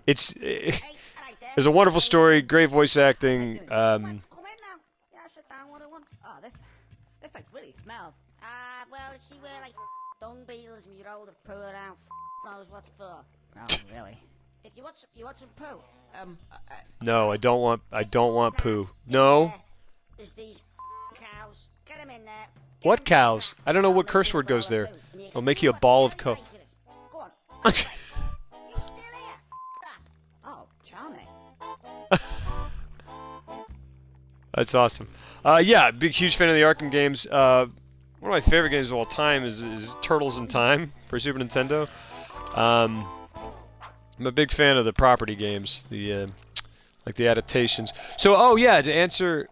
It's there's a wonderful story, great voice acting. Come in now. Yeah, sit down. What do you want? Oh, this thing really smells. Well, she wear like dung beetles and you roll the poo around. Knows what's for. Oh, really? If you want some poo? No, I don't want poo. No. There's these cows. Get them in there. What cows? I don't know what curse word goes there. I'll make you a ball of Go on. You still here? Oh, charming. That's awesome. Yeah, big, huge fan of the Arkham games. One of my favorite games of all time is Turtles in Time for Super Nintendo. I'm a big fan of the property games, like the adaptations. So, oh yeah, to answer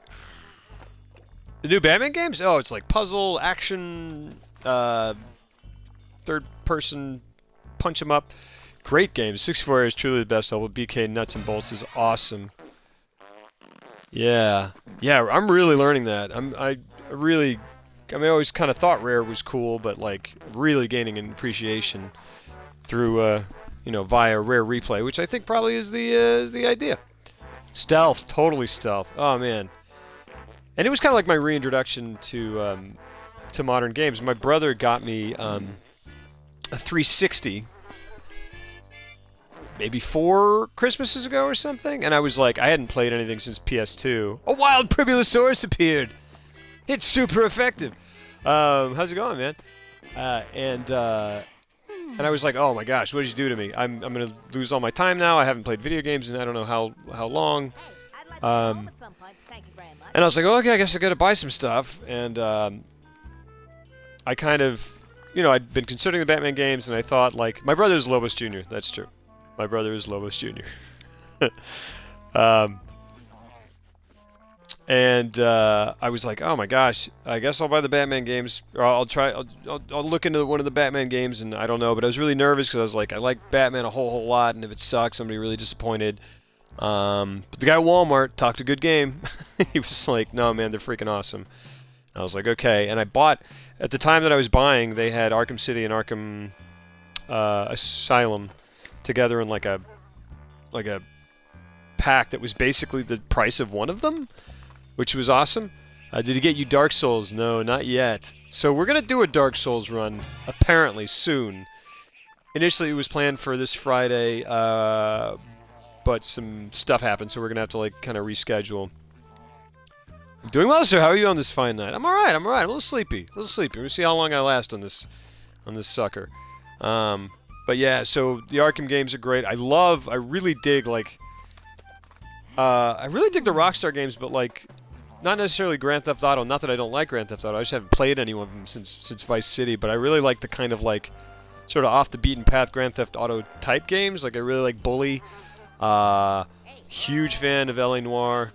the new Batman games, oh, it's like puzzle, action, third-person, punch 'em up. Great games. 64 is truly the best. Although BK Nuts and Bolts is awesome. Yeah, I'm really learning that. I always kind of thought Rare was cool, but like really gaining an appreciation through, via Rare Replay, which I think probably is the idea. Stealth, totally stealth. Oh man, and it was kind of like my reintroduction to modern games. My brother got me a 360. Maybe 4 Christmases ago or something, and I was like, I hadn't played anything since PS2. A wild Pribulosaurus appeared! It's super effective! How's it going, man? And I was like, oh my gosh, what did you do to me? I'm gonna lose all my time now, I haven't played video games in I don't know how long. And I was like, oh, okay, I guess I gotta buy some stuff, and I kind of, I'd been considering the Batman games, and I thought, like, my brother's Lobos Jr., that's true. My brother is Lobos Jr. And I was like, oh my gosh, I guess I'll buy the Batman games, or I'll look into one of the Batman games, and I don't know, but I was really nervous because I was like, I like Batman a whole lot, and if it sucks, I'm gonna be really disappointed. But the guy at Walmart talked a good game. He was like, no man, they're freaking awesome. And I was like, okay, and I bought, at the time that I was buying, they had Arkham City and Arkham Asylum together in like a pack that was basically the price of one of them, which was awesome. Did he get you Dark Souls? No, not yet. So we're gonna do a Dark Souls run apparently soon. Initially it was planned for this Friday, but some stuff happened, so we're gonna have to like kind of reschedule. I'm doing well, sir. How are you on this fine night? I'm all right. I'm a little sleepy. We'll see how long I last on this sucker. But yeah, so the Arkham games are great. I really dig, like, I really dig the Rockstar games, but, like, not necessarily Grand Theft Auto. Not that I don't like Grand Theft Auto. I just haven't played any of them since Vice City, but I really like the kind of, like, sort of off-the-beaten-path Grand Theft Auto type games. Like, I really like Bully. Huge fan of L.A. Noire.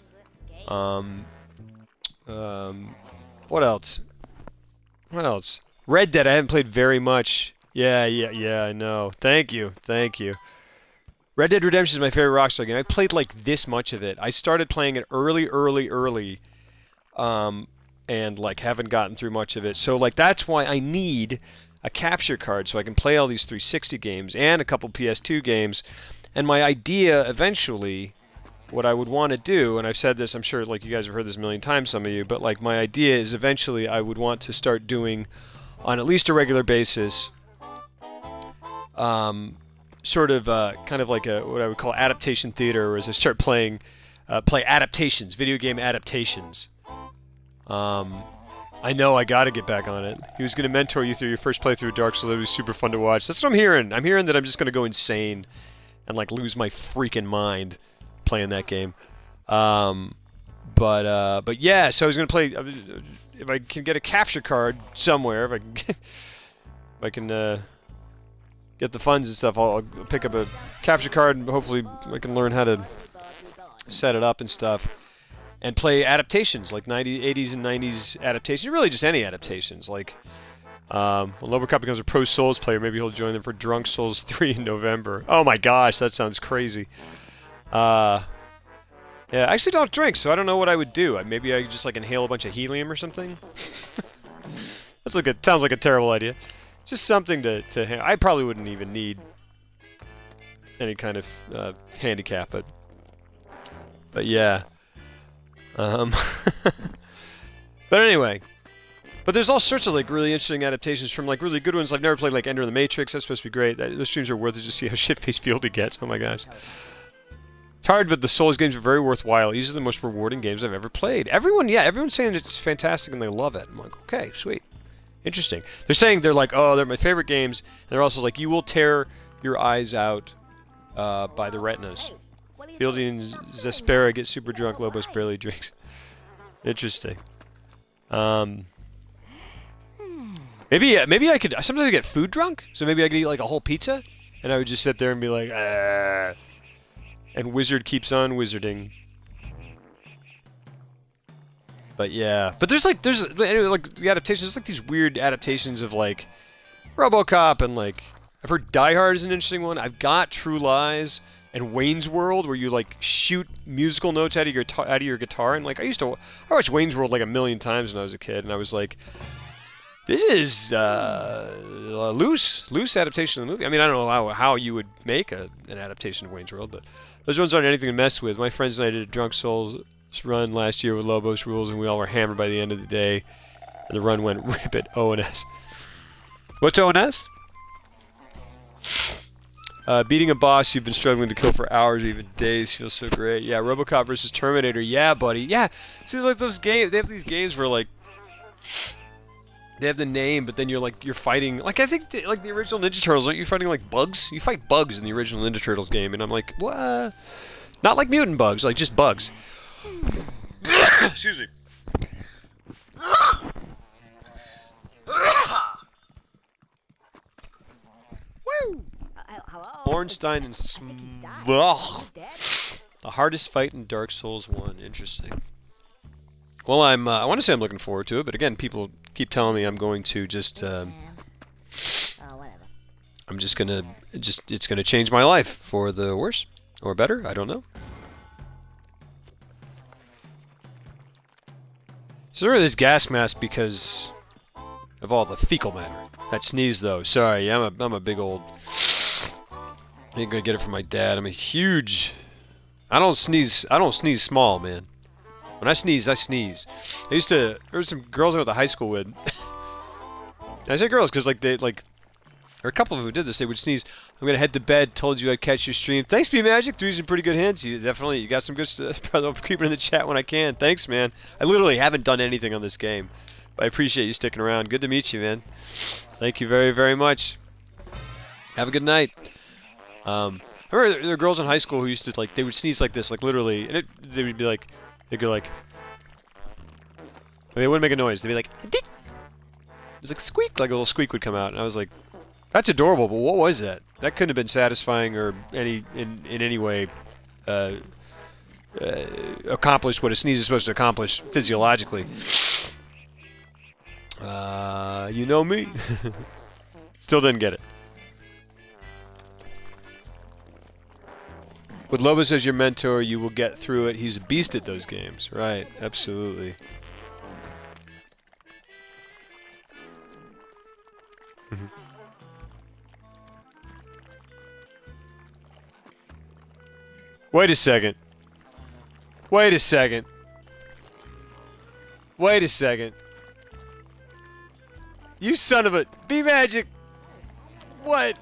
What else? Red Dead, I haven't played very much. Yeah, I know. Thank you. Red Dead Redemption is my favorite Rockstar game. I played like this much of it. I started playing it early, and like haven't gotten through much of it. So like that's why I need a capture card so I can play all these 360 games and a couple PS2 games. And my idea eventually, what I would want to do, and I've said this, I'm sure like you guys have heard this a million times, some of you, but like my idea is eventually I would want to start doing on at least a regular basis sort of kind of like what I would call adaptation theater, whereas I start play adaptations, video game adaptations. I know I gotta get back on it. He was gonna mentor you through your first playthrough of Dark Souls. It was super fun to watch. That's what I'm hearing. I'm hearing that I'm just gonna go insane and like lose my freaking mind playing that game. But yeah, so I was gonna play. If I can get a capture card somewhere, if I can get the funds and stuff, I'll pick up a capture card and hopefully I can learn how to set it up and stuff. And play adaptations, like 80s and 90s adaptations, really just any adaptations. Like, when lobrocop becomes a pro Souls player, maybe he'll join them for Drunk Souls 3 in November. Oh my gosh, that sounds crazy. Yeah, I actually don't drink, so I don't know what I would do. Maybe I just like inhale a bunch of helium or something. Sounds like a terrible idea. Just something to I probably wouldn't even need any kind of handicap, but yeah. But anyway. But there's all sorts of like really interesting adaptations from like really good ones. I've never played like Enter the Matrix. That's supposed to be great. Those streams are worth it to see how shit-faced Fieldy gets. Oh my gosh. It's hard, but the Souls games are very worthwhile. These are the most rewarding games I've ever played. Everyone's saying it's fantastic and they love it. I'm like, okay, sweet. Interesting. They're saying they're like, oh, they're my favorite games. And they're also like, you will tear your eyes out by the retinas. Fieldy and Zespera get super drunk. Lobos barely drinks. Interesting. Maybe I could. Sometimes I get food drunk, so maybe I could eat like a whole pizza, and I would just sit there and be like, ah. And Wizard keeps on wizarding. But yeah, but there's anyway, like the adaptations. There's like these weird adaptations of like RoboCop and like I've heard Die Hard is an interesting one. I've got True Lies and Wayne's World, where you like shoot musical notes out of your guitar, and like I watched Wayne's World like a million times when I was a kid, and I was like. This is a loose adaptation of the movie. I mean, I don't know how you would make an adaptation of Wayne's World, but those ones aren't anything to mess with. My friends and I did a Drunk Souls run last year with Lobos rules, and we all were hammered by the end of the day. And the run went rip at O&S. What's O&S? Beating a boss you've been struggling to kill for hours or even days feels so great. Yeah, RoboCop versus Terminator. Yeah, buddy. Yeah. Seems like those games. They have these games where like. They have the name, but then you're fighting. Like I think like the original Ninja Turtles, aren't you fighting like bugs? You fight bugs in the original Ninja Turtles game, and I'm like, what? Not like mutant bugs, like just bugs. Excuse me. Woo! Ornstein and the hardest fight in Dark Souls 1. Interesting. Well, I want to say I'm looking forward to it, but again, people keep telling me I'm going to just, I'm just gonna, it's gonna change my life for the worse or better. I don't know. So there is gas mask because of all the fecal matter. That sneeze though. Sorry, I'm a big old. I'm gonna get it from my dad. I'm a huge. I don't sneeze small, man. When I sneeze, I sneeze. There were some girls I went to high school with. I say girls because like there were a couple of them who did this. They would sneeze. I'm gonna head to bed. Told you I'd catch your stream. Thanks, B Magic. Threw some pretty good hints. You got some good stuff. I'm creeping in the chat when I can. Thanks, man. I literally haven't done anything on this game, but I appreciate you sticking around. Good to meet you, man. Thank you very, very much. Have a good night. I remember there were girls in high school who used to they would sneeze like this, like literally, and they would be like. They'd go like... They wouldn't make a noise. They'd be like... It was like squeak, like a little squeak would come out. And I was like, that's adorable, but what was that? That couldn't have been satisfying or in any way accomplish what a sneeze is supposed to accomplish physiologically. You know me. Still didn't get it. With Lobos as your mentor, you will get through it. He's a beast at those games. Right, absolutely. Wait a second. Wait a second. Wait a second. You son of a... B-Magic! What?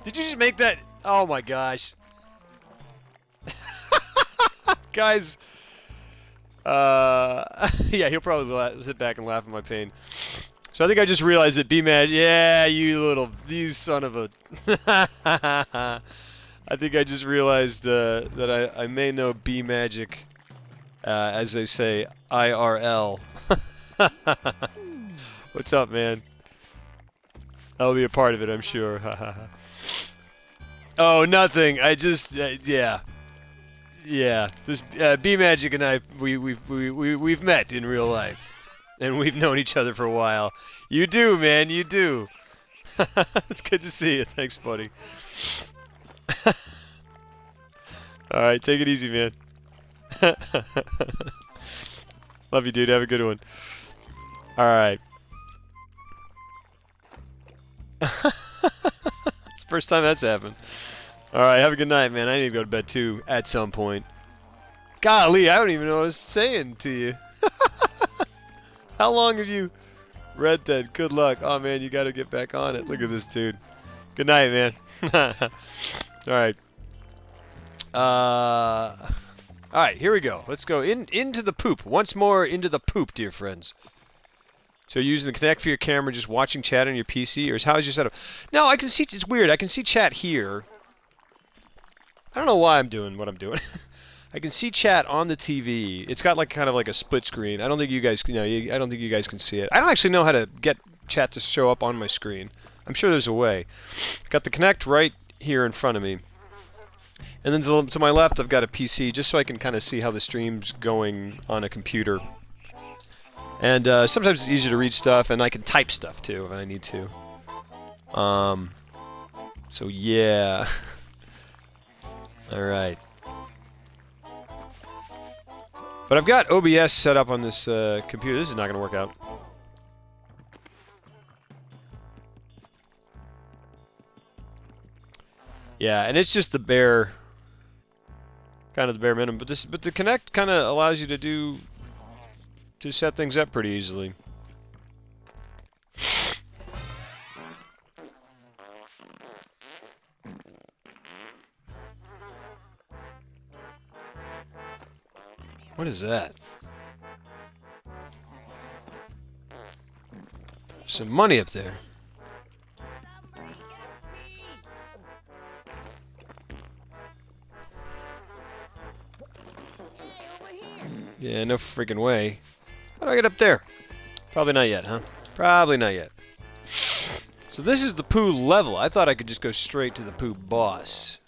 Did you just make that... Oh my gosh. Guys, yeah, he'll probably sit back and laugh at my pain. So I think I just realized that B-Magic, yeah, you son of a... I think I just realized that I may know B-Magic, as they say, IRL. What's up, man? That'll be a part of it, I'm sure. Oh, nothing. I just, yeah. Yeah, this B-Magic and I, we've met in real life, and we've known each other for a while. You do, man, you do. It's good to see you. Thanks, buddy. All right, take it easy, man. Love you, dude. Have a good one. All right. It's the first time that's happened. All right, have a good night, man. I need to go to bed too at some point. Golly, I don't even know what I was saying to you. How long have you read that? Good luck. Oh man, you got to get back on it. Look at this dude. Good night, man. All right. All right, here we go. Let's go into the poop. Once more into the poop, dear friends. So you're using the Kinect for your camera, just watching chat on your PC, or how's your setup? No, I can see, it's weird. I can see chat here. I don't know why I'm doing what I'm doing. I can see chat on the TV. It's got like kind of like a split screen. I don't think you guys, I don't think you guys can see it. I don't actually know how to get chat to show up on my screen. I'm sure there's a way. Got the Kinect right here in front of me. And then to my left, I've got a PC, just so I can kind of see how the stream's going on a computer. And sometimes it's easier to read stuff, and I can type stuff too if I need to. So yeah. All right. But I've got OBS set up on this computer. This is not going to work out. Yeah, and it's just the bare, kind of the bare minimum. But the Kinect kind of allows you to set things up pretty easily. What is that? Some money up there. Yeah, no freaking way. How do I get up there? Probably not yet, huh? Probably not yet. So this is the poo level. I thought I could just go straight to the poo boss.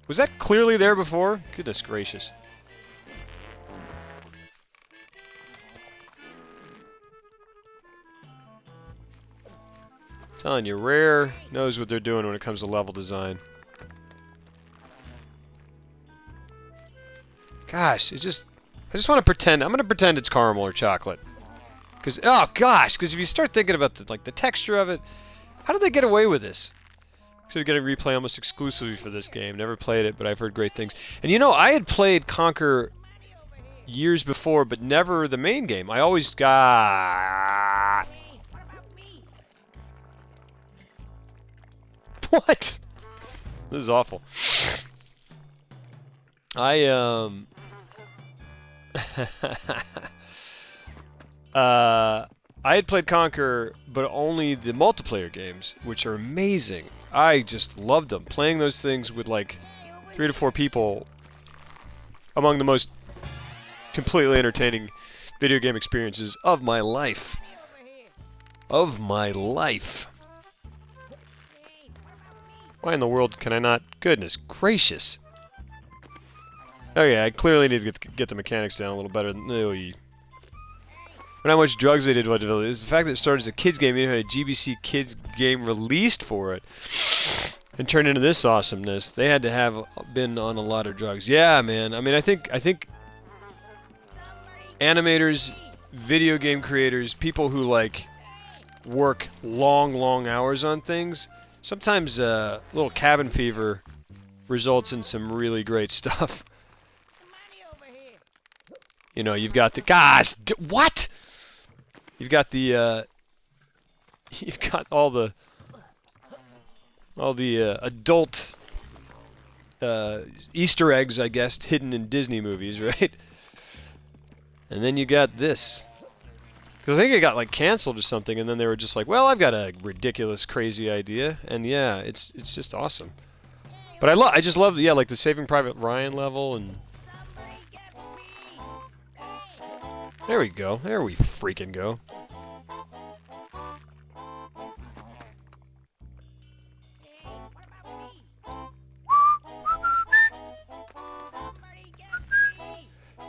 Was that clearly there before? Goodness gracious. Telling you, Rare knows what they're doing when it comes to level design. Gosh, I just want to pretend. I'm going to pretend it's caramel or chocolate. Because, oh gosh, because if you start thinking about the texture of it, how did they get away with this? So you're getting replay almost exclusively for this game. Never played it, but I've heard great things. And you know, I had played Conquer years before, but never the main game. I always got... What? This is awful. I had played Conquer, but only the multiplayer games, which are amazing. I just loved them. Playing those things with like 3 to 4 people, among the most completely entertaining video game experiences of my life. Of my life. Why in the world can I not? Goodness gracious. Oh yeah, I clearly need to get the mechanics down a little better. But how much drugs they did to develop it. It's the fact that it started as a kids game, even had a GBC kids game released for it, and turned into this awesomeness. They had to have been on a lot of drugs. Yeah, man. I mean, I think animators, video game creators, people who like work long hours on things, sometimes little cabin fever results in some really great stuff. You know, you've got the... Gosh! What?! You've got the, you've got all the adult Easter eggs, I guess, hidden in Disney movies, right? And then you got this. Because I think it got, like, canceled or something, and then they were just like, well, I've got a ridiculous, crazy idea. And yeah, it's just awesome. But I just love, yeah, like the Saving Private Ryan level, and... There we go. There we freaking go.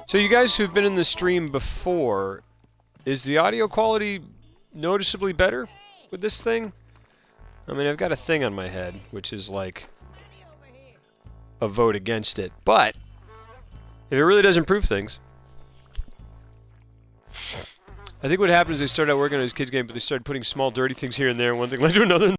So you guys who've been in the stream before, is the audio quality noticeably better with this thing? I mean, I've got a thing on my head, which is like a vote against it. But if it really does improve things... I think what happened is they started out working on this kids game, but they started putting small dirty things here and there, and one thing led to another.